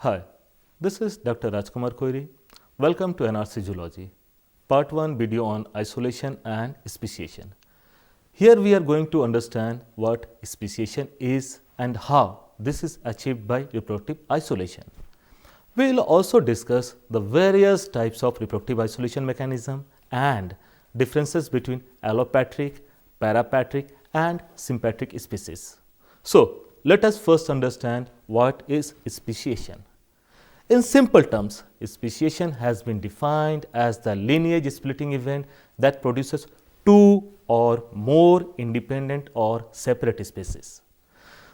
Hi, this is Dr. Rajkumar Koiri. Welcome to NRC Zoology, Part 1 video on isolation and speciation. Here we are going to understand what speciation is and how this is achieved by reproductive isolation. We will also discuss the various types of reproductive isolation mechanism and differences between allopatric, parapatric and sympatric species. So, let us first understand what is speciation. In simple terms, speciation has been defined as the lineage splitting event that produces two or more independent or separate species.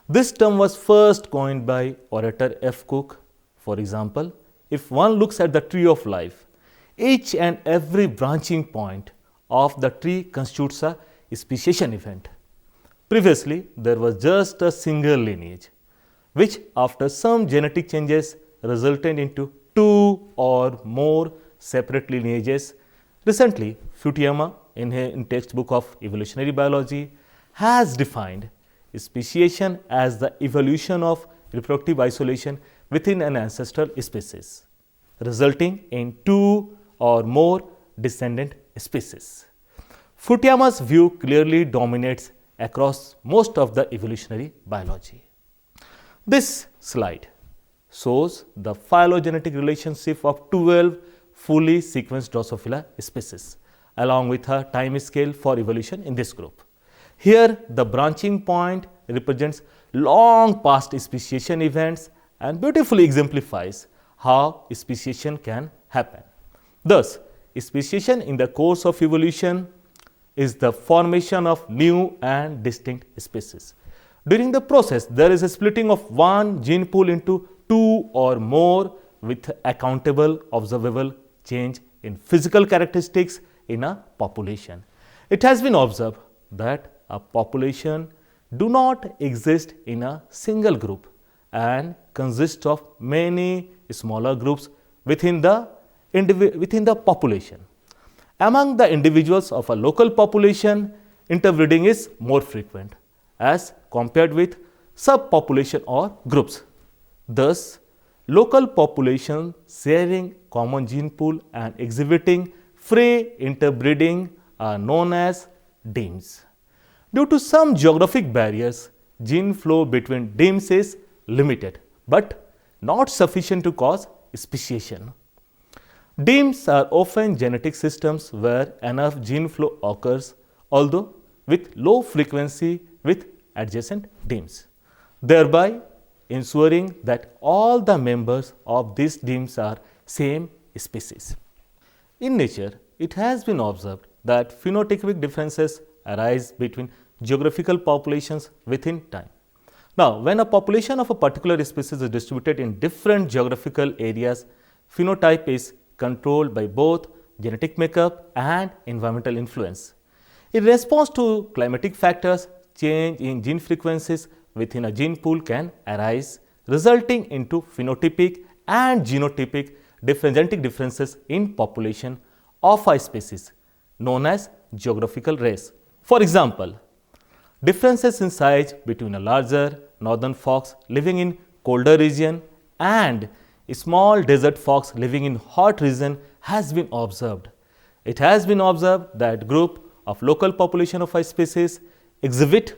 This term was first coined by orator F. Cook. For example, if one looks at the tree of life, each and every branching point of the tree constitutes a speciation event. Previously, there was just a single lineage, which after some genetic changes resulted into two or more separate lineages. Recently, Futuyama, in textbook of evolutionary biology, has defined speciation as the evolution of reproductive isolation within an ancestral species, resulting in two or more descendant species. Futuyama's view clearly dominates across most of the evolutionary biology. This slide shows the phylogenetic relationship of 12 fully sequenced Drosophila species along with a time scale for evolution in this group. Here, the branching point represents long past speciation events and beautifully exemplifies how speciation can happen. Thus, speciation in the course of evolution is the formation of new and distinct species. During the process, there is a splitting of one gene pool into two or more with accountable observable change in physical characteristics in a population. It has been observed that a population do not exist in a single group and consist of many smaller groups within the population. Among the individuals of a local population, interbreeding is more frequent as compared with subpopulation or groups. Thus, local populations sharing common gene pool and exhibiting free interbreeding are known as demes. Due to some geographic barriers, gene flow between demes is limited but not sufficient to cause speciation. Demes are often genetic systems where enough gene flow occurs, although with low frequency with adjacent demes, thereby ensuring that all the members of these demes are same species. In nature, it has been observed that phenotypic differences arise between geographical populations within time. Now, when a population of a particular species is distributed in different geographical areas, phenotype is controlled by both genetic makeup and environmental influence. In response to climatic factors, change in gene frequencies within a gene pool can arise, resulting into phenotypic and genotypic genetic differences in population of a species known as geographical race. For example, differences in size between a larger northern fox living in colder region and a small desert fox living in hot region has been observed. It has been observed that group of local population of a species exhibit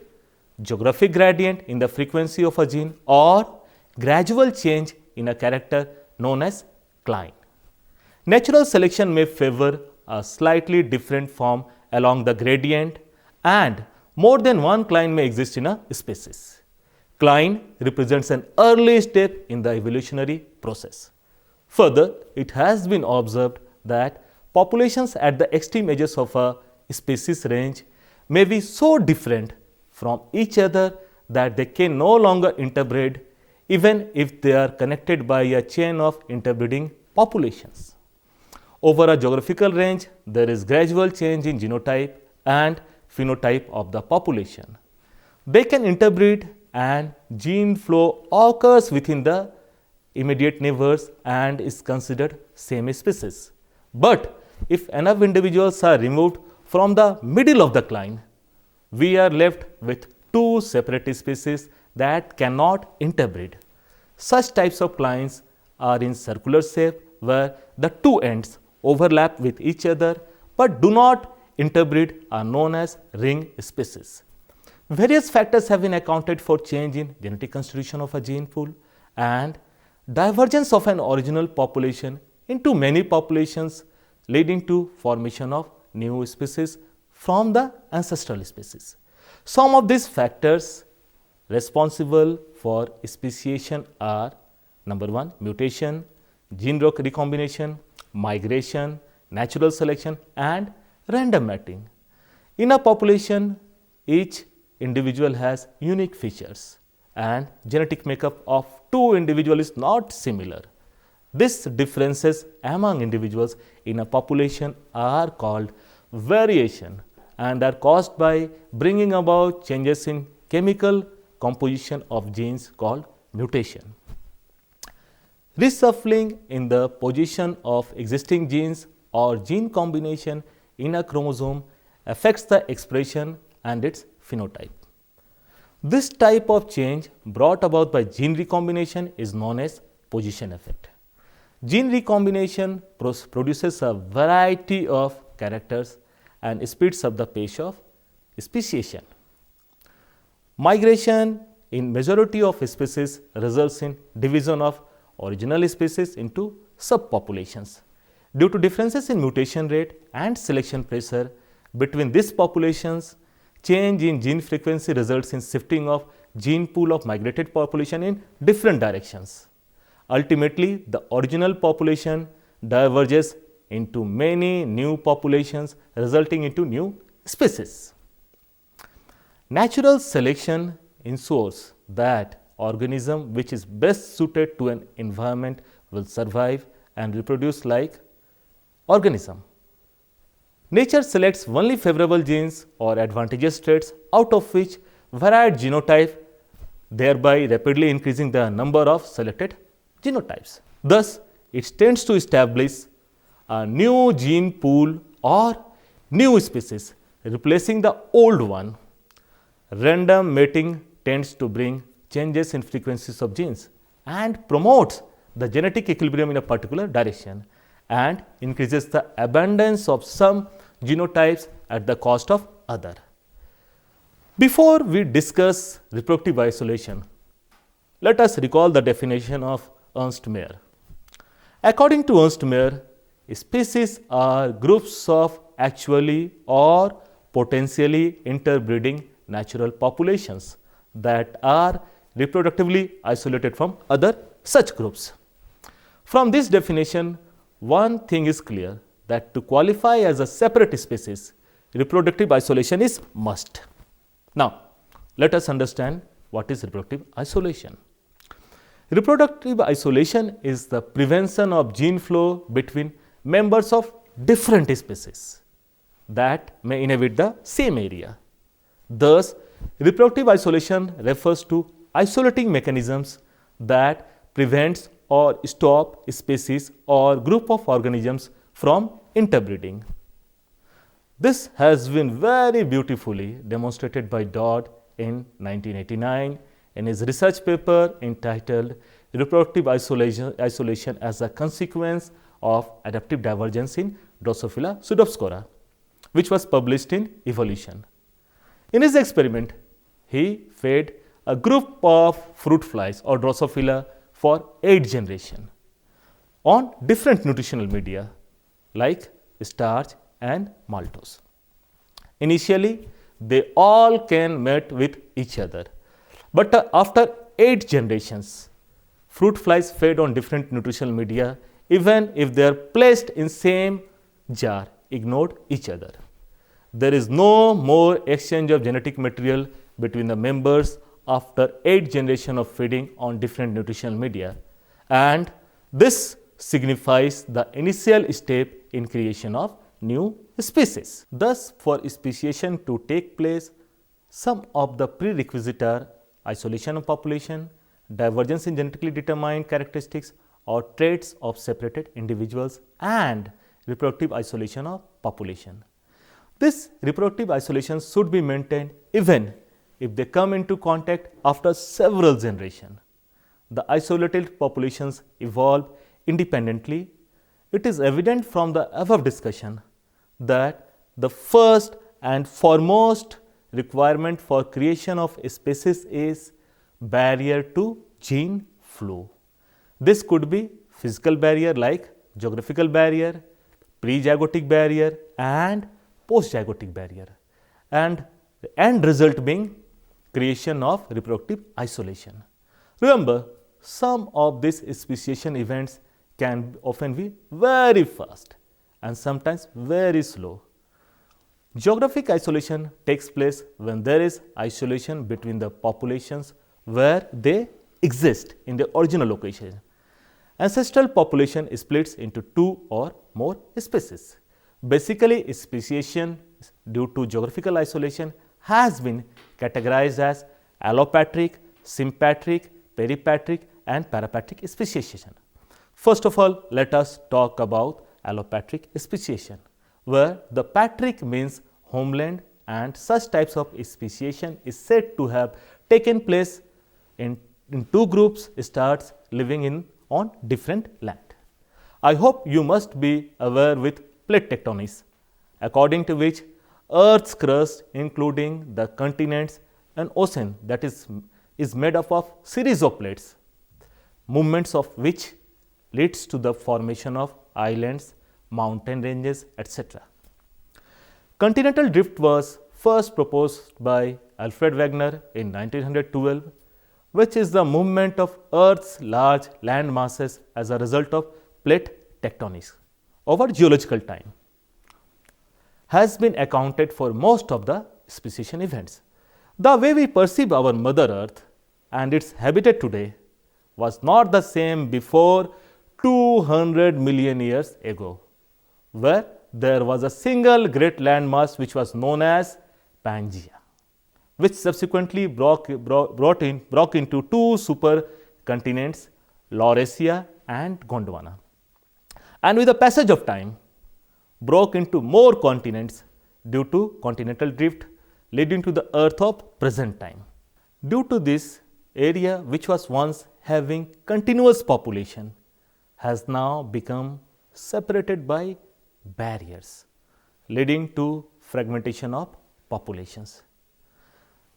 geographic gradient in the frequency of a gene or gradual change in a character known as cline. Natural selection may favor a slightly different form along the gradient and more than one cline may exist in a species. Cline represents an early step in the evolutionary process. Further, it has been observed that populations at the extreme edges of a species range may be so different from each other that they can no longer interbreed even if they are connected by a chain of interbreeding populations. Over a geographical range, there is gradual change in genotype and phenotype of the population. They can interbreed and gene flow occurs within the immediate neighbors and is considered same species. But if enough individuals are removed from the middle of the cline, we are left with two separate species that cannot interbreed. Such types of clines are in circular shape where the two ends overlap with each other but do not interbreed are known as ring species. Various factors have been accounted for change in genetic constitution of a gene pool and divergence of an original population into many populations, leading to formation of new species from the ancestral species. Some of these factors responsible for speciation are: number 1, mutation, gene recombination, migration, natural selection and random mating. In a population, each individual has unique features and genetic makeup of two individuals is not similar. These differences among individuals in a population are called variation and are caused by bringing about changes in chemical composition of genes called mutation. Reshuffling in the position of existing genes or gene combination in a chromosome affects the expression and its phenotype. This type of change brought about by gene recombination is known as position effect. Gene recombination produces a variety of characters and speeds up the pace of speciation. Migration in majority of species results in division of original species into subpopulations. Due to differences in mutation rate and selection pressure between these populations, change in gene frequency results in shifting of gene pool of migrated population in different directions. Ultimately, the original population diverges into many new populations, resulting into new species. Natural selection ensures that organism which is best suited to an environment will survive and reproduce like organism. Nature selects only favorable genes or advantageous traits out of which varied genotype, thereby rapidly increasing the number of selected genotypes. Thus, it tends to establish a new gene pool or new species, replacing the old one. Random mating tends to bring changes in frequencies of genes and promotes the genetic equilibrium in a particular direction and increases the abundance of some genotypes at the cost of other. Before we discuss reproductive isolation, let us recall the definition of Ernst Mayr. According to Ernst Mayr, species are groups of actually or potentially interbreeding natural populations that are reproductively isolated from other such groups. From this definition, one thing is clear, that to qualify as a separate species, reproductive isolation is must. Now, let us understand what is reproductive isolation. Reproductive isolation is the prevention of gene flow between members of different species that may inhabit the same area. Thus, reproductive isolation refers to isolating mechanisms that prevents or stop species or group of organisms from interbreeding. This has been very beautifully demonstrated by Dodd in 1989 in his research paper entitled Reproductive Isolation as a Consequence of Adaptive Divergence in Drosophila pseudospora, which was published in Evolution. In his experiment, he fed a group of fruit flies or Drosophila for 8 generations on different nutritional media like starch and maltose. Initially, they all can mate with each other, but after 8 generations, fruit flies fed on different nutritional media, even if they are placed in same jar, ignored each other. There is no more exchange of genetic material between the members after 8 generations of feeding on different nutritional media, and this signifies the initial step in creation of new species. Thus, for speciation to take place, some of the prerequisites are isolation of population, divergence in genetically determined characteristics or traits of separated individuals, and reproductive isolation of population. This reproductive isolation should be maintained even if they come into contact after several generations. the isolated populations evolve independently, it is evident from the above discussion that the first and foremost requirement for creation of a species is barrier to gene flow. This could be physical barrier like geographical barrier, pre-zygotic barrier and post-zygotic barrier, and the end result being creation of reproductive isolation. Remember, some of these speciation events can often be very fast and sometimes very slow. Geographic isolation takes place when there is isolation between the populations where they exist in the original location. Ancestral population splits into two or more species. Basically, speciation due to geographical isolation has been categorized as allopatric, sympatric, peripatric and parapatric speciation. First of all, let us talk about allopatric speciation, where the patric means homeland and such types of speciation is said to have taken place in two groups stars living on different land. I hope you must be aware with plate tectonics, according to which Earth's crust, including the continents and ocean, that is made up of series of plates, movements of which leads to the formation of islands, mountain ranges, etc. Continental drift was first proposed by Alfred Wegener in 1912, which is the movement of Earth's large land masses as a result of plate tectonics over geological time, has been accounted for most of the speciation events. The way we perceive our Mother Earth and its habitat today was not the same before 200 million years ago, where there was a single great landmass which was known as Pangaea, which subsequently broke into two supercontinents, Laurasia and Gondwana, and with the passage of time broke into more continents due to continental drift, leading to the Earth of present time. Due to this, area which was once having continuous population has now become separated by barriers, leading to fragmentation of populations.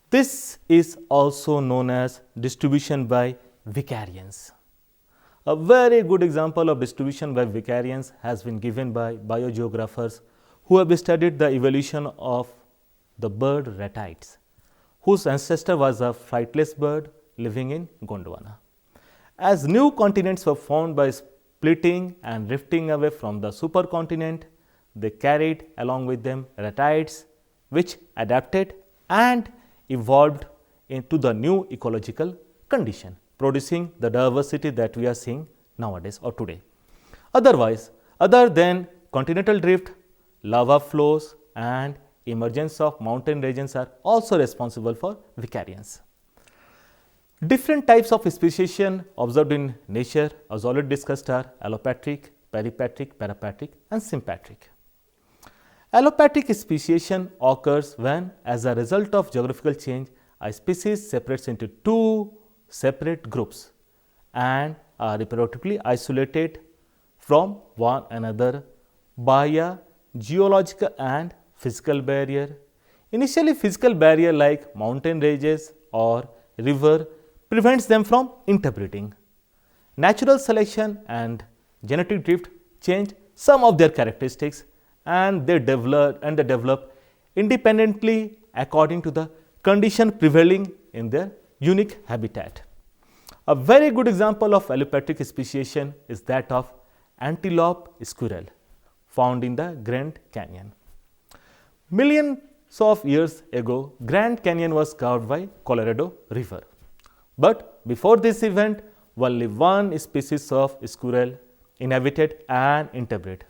This is also known as distribution by vicariance. A very good example of distribution by vicariance has been given by biogeographers who have studied the evolution of the bird ratites, whose ancestor was a flightless bird living in Gondwana. As new continents were formed by splitting and drifting away from the supercontinent, they carried along with them ratites which adapted and evolved into the new ecological condition, producing the diversity that we are seeing nowadays or today. Otherwise, other than continental drift, lava flows and emergence of mountain regions are also responsible for vicariance. Different types of speciation observed in nature, as already discussed, are allopatric, peripatric, parapatric and sympatric. Allopatric speciation occurs when, as a result of geographical change, a species separates into two separate groups and are reproductively isolated from one another by a geological and physical barrier. Initially, physical barrier like mountain ranges or river prevents them from interbreeding. Natural selection and genetic drift change some of their characteristics and they develop independently according to the condition prevailing in their unique habitat. A very good example of allopatric speciation is that of antelope squirrel found in the Grand Canyon. Millions of years ago, Grand Canyon was carved by Colorado River. But before this event, only one species of squirrel inhabited and interbred.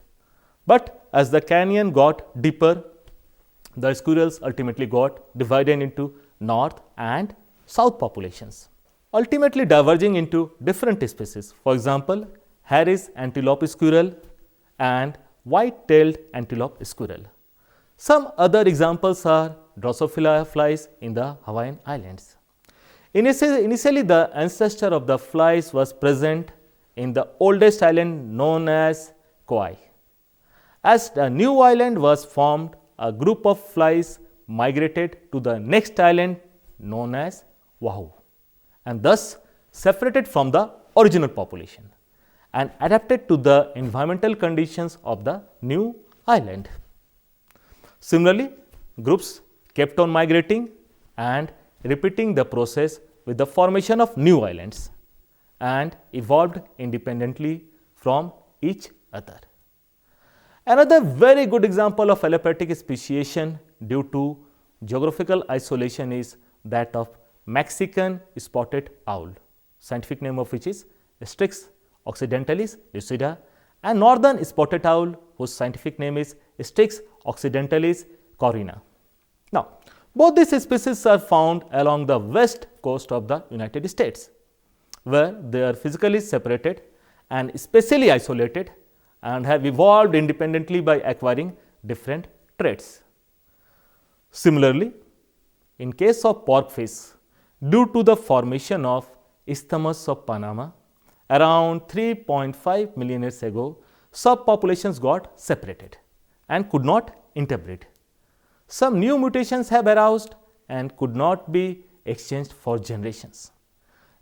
But as the canyon got deeper, the squirrels ultimately got divided into north and south populations, ultimately diverging into different species. For example, Harris antelope squirrel and white-tailed antelope squirrel. Some other examples are Drosophila flies in the Hawaiian Islands. Initially, the ancestor of the flies was present in the oldest island known as Kauai. As the new island was formed, a group of flies migrated to the next island known as Oahu, and thus separated from the original population and adapted to the environmental conditions of the new island. Similarly, groups kept on migrating and repeating the process with the formation of new islands and evolved independently from each other. Another very good example of allopathic speciation due to geographical isolation is that of Mexican spotted owl, scientific name of which is Strix occidentalis lucida, and northern spotted owl whose scientific name is Strix occidentalis corina. Now, both these species are found along the west coast of the United States, where they are physically separated and spatially isolated and have evolved independently by acquiring different traits. Similarly, in case of porkfish, due to the formation of Isthmus of Panama around 3.5 million years ago, subpopulations got separated and could not interbreed. Some new mutations have aroused and could not be exchanged for generations,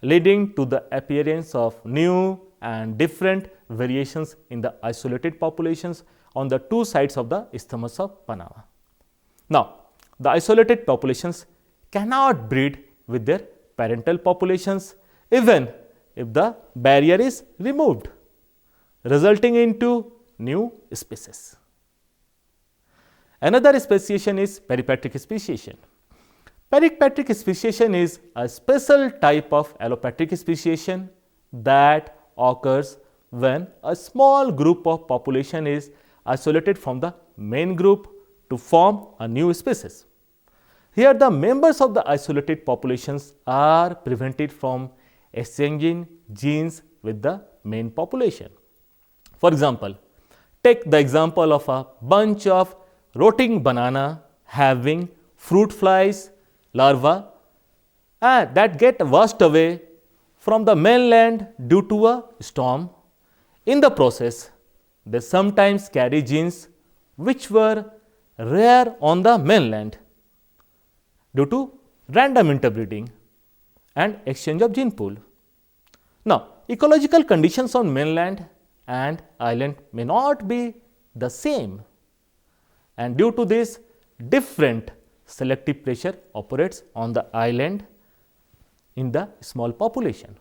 leading to the appearance of new and different variations in the isolated populations on the two sides of the Isthmus of Panama. Now, the isolated populations cannot breed with their parental populations even if the barrier is removed, resulting into new species. Another speciation is peripatric speciation. Peripatric speciation is a special type of allopathic speciation that occurs when a small group of population is isolated from the main group to form a new species. Here, the members of the isolated populations are prevented from exchanging genes with the main population. For example, take the example of a bunch of rotting banana having fruit flies larvae that get washed away from the mainland due to a storm. In the process, they sometimes carry genes which were rare on the mainland due to random interbreeding and exchange of gene pool. Now, ecological conditions on mainland and island may not be the same, and due to this, different selective pressure operates on the island in the small population.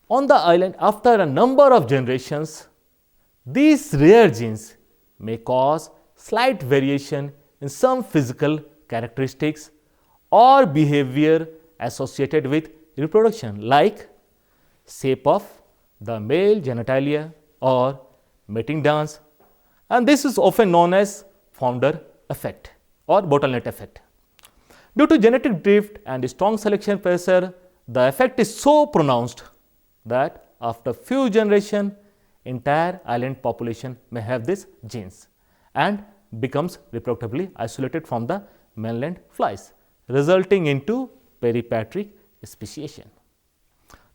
On the island, after a number of generations, these rare genes may cause slight variation in some physical characteristics or behavior associated with reproduction, like shape of the male genitalia or mating dance, and this is often known as founder effect or bottleneck effect. Due to genetic drift and strong selection pressure, the effect is so pronounced that after few generations, entire island population may have these genes and becomes reproductively isolated from the mainland flies, resulting into peripatric speciation.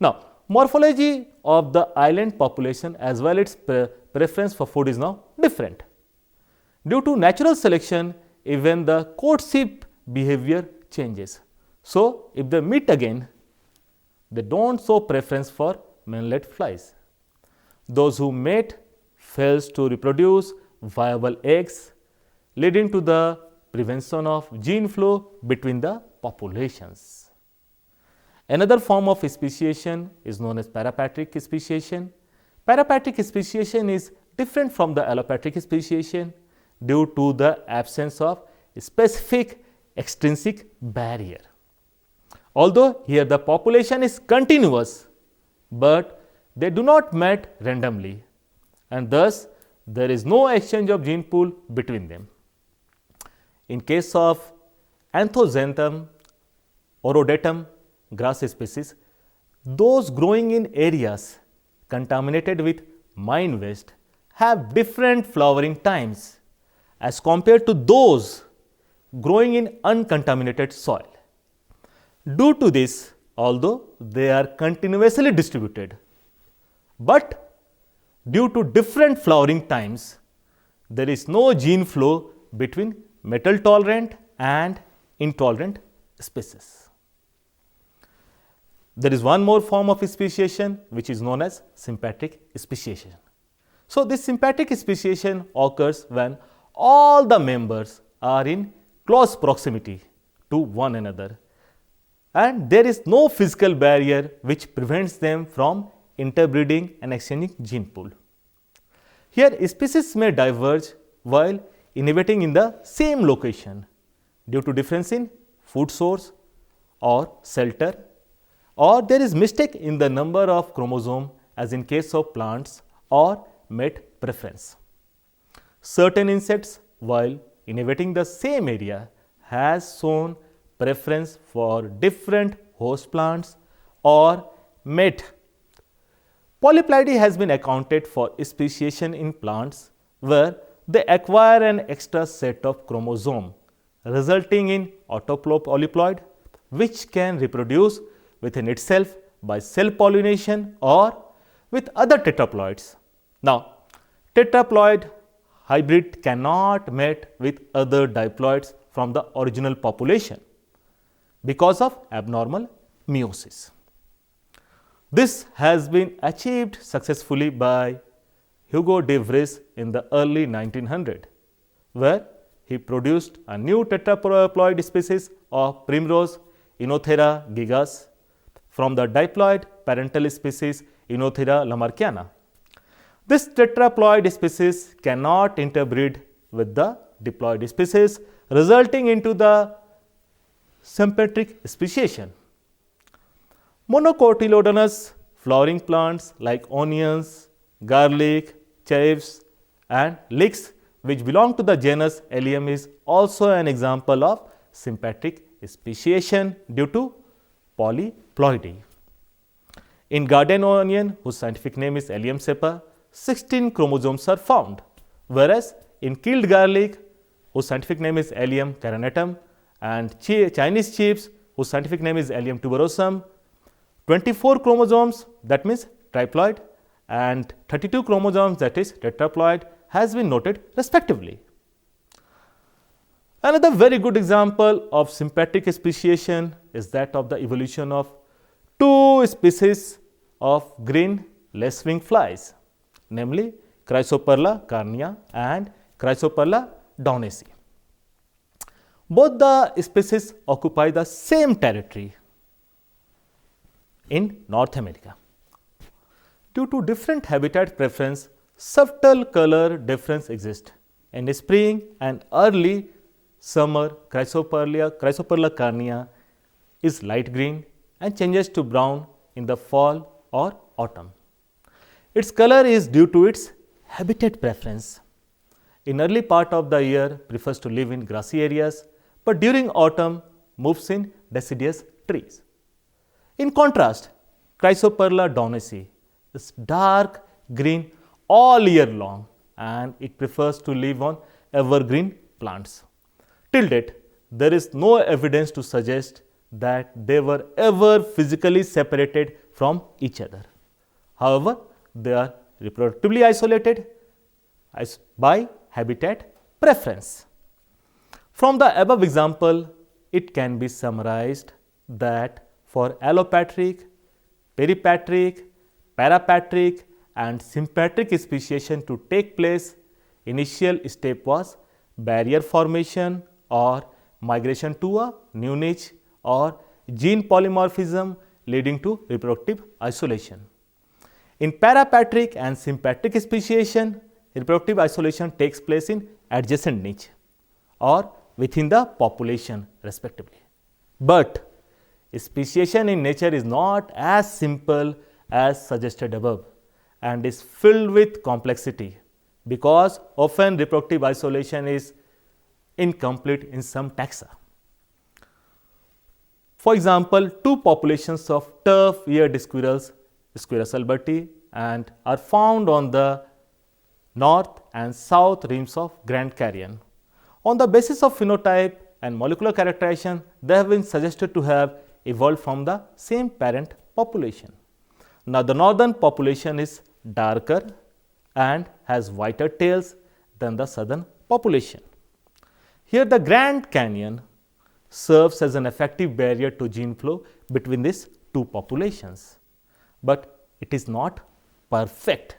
Now, morphology of the island population as well its preference for food is now different. Due to natural selection, even the courtship behavior changes. So, if they meet again, they do not show preference for mainland flies. Those who mate fails to reproduce viable eggs, leading to the prevention of gene flow between the populations. Another form of speciation is known as parapatric speciation. Parapatric speciation is different from the allopathic speciation due to the absence of specific extrinsic barrier. Although here the population is continuous, but they do not mate randomly, and thus there is no exchange of gene pool between them. In case of Anthoxanthum orodatum grass species, those growing in areas contaminated with mine waste have different flowering times as compared to those growing in uncontaminated soil. Due to this, although they are continuously distributed, but due to different flowering times, there is no gene flow between metal tolerant and intolerant species. There is one more form of speciation which is known as sympatric speciation. So, this sympatric speciation occurs when all the members are in close proximity to one another and there is no physical barrier which prevents them from interbreeding and exchanging gene pool. Here species may diverge while innovating in the same location due to difference in food source or shelter, or there is mistake in the number of chromosome as in case of plants or mate preference. Certain insects while inhabiting the same area has shown preference for different host plants or mate. Polyploidy has been accounted for speciation in plants where they acquire an extra set of chromosome resulting in autopolyploid which can reproduce within itself by self-pollination or with other tetraploids. Now, tetraploid hybrid cannot mate with other diploids from the original population because of abnormal meiosis. This has been achieved successfully by Hugo de Vries in the early 1900s, where he produced a new tetraploid species of Primrose Enothera gigas from the diploid parental species Enothera lamarckiana. This tetraploid species cannot interbreed with the diploid species, resulting into the sympatric speciation. Monocotyledonous flowering plants like onions, garlic, chives and leeks which belong to the genus Allium is also an example of sympatric speciation due to polyploidy. In garden onion, whose scientific name is Allium cepa, 16 chromosomes are found, whereas in killed garlic, whose scientific name is Allium carinatum, and Chinese chives, whose scientific name is Allium tuberosum, 24 chromosomes, that means triploid, and 32 chromosomes, that is tetraploid, has been noted respectively. Another very good example of sympatric speciation is that of the evolution of two species of green lacewing flies, namely Chrysoperla carnea and Chrysoperla downesi. Both the species occupy the same territory in North America. Due to different habitat preference, subtle color difference exists. In spring and early summer, Chrysoperla carnea is light green and changes to brown in the fall or autumn. Its color is due to its habitat preference. In early part of the year, prefers to live in grassy areas, but during autumn moves in deciduous trees. In contrast, Chrysoperla downesi is dark green all year long and it prefers to live on evergreen plants. Till date, there is no evidence to suggest that they were ever physically separated from each other. However, they are reproductively isolated by habitat preference. From the above example, it can be summarized that for allopatric, peripatric, parapatric and sympatric speciation to take place, initial step was barrier formation or migration to a new niche or gene polymorphism leading to reproductive isolation. In parapatric and sympatric speciation, reproductive isolation takes place in adjacent niche or within the population respectively. But speciation in nature is not as simple as suggested above and is filled with complexity because often reproductive isolation is incomplete in some taxa. For example, two populations of tough-eared squirrels, Squirrus alberti, and are found on the north and south rims of Grand Canyon. On the basis of phenotype and molecular characterization, they have been suggested to have evolved from the same parent population. Now, the northern population is darker and has whiter tails than the southern population. Here, the Grand Canyon serves as an effective barrier to gene flow between these two populations, but it is not perfect.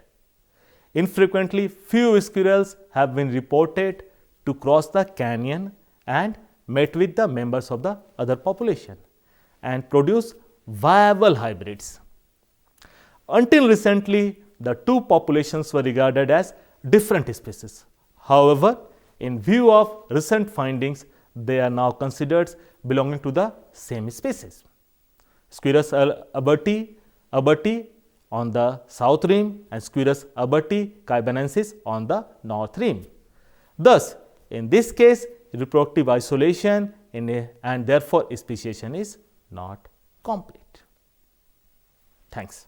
Infrequently, few squirrels have been reported to cross the canyon and mate with the members of the other population and produce viable hybrids. Until recently, the two populations were regarded as different species. However, in view of recent findings, they are now considered belonging to the same species. Squirrus alberti on the south rim and Squirrus alberti caibinensis on the north rim. Thus, in this case, reproductive isolation and therefore speciation is not complete. Thanks.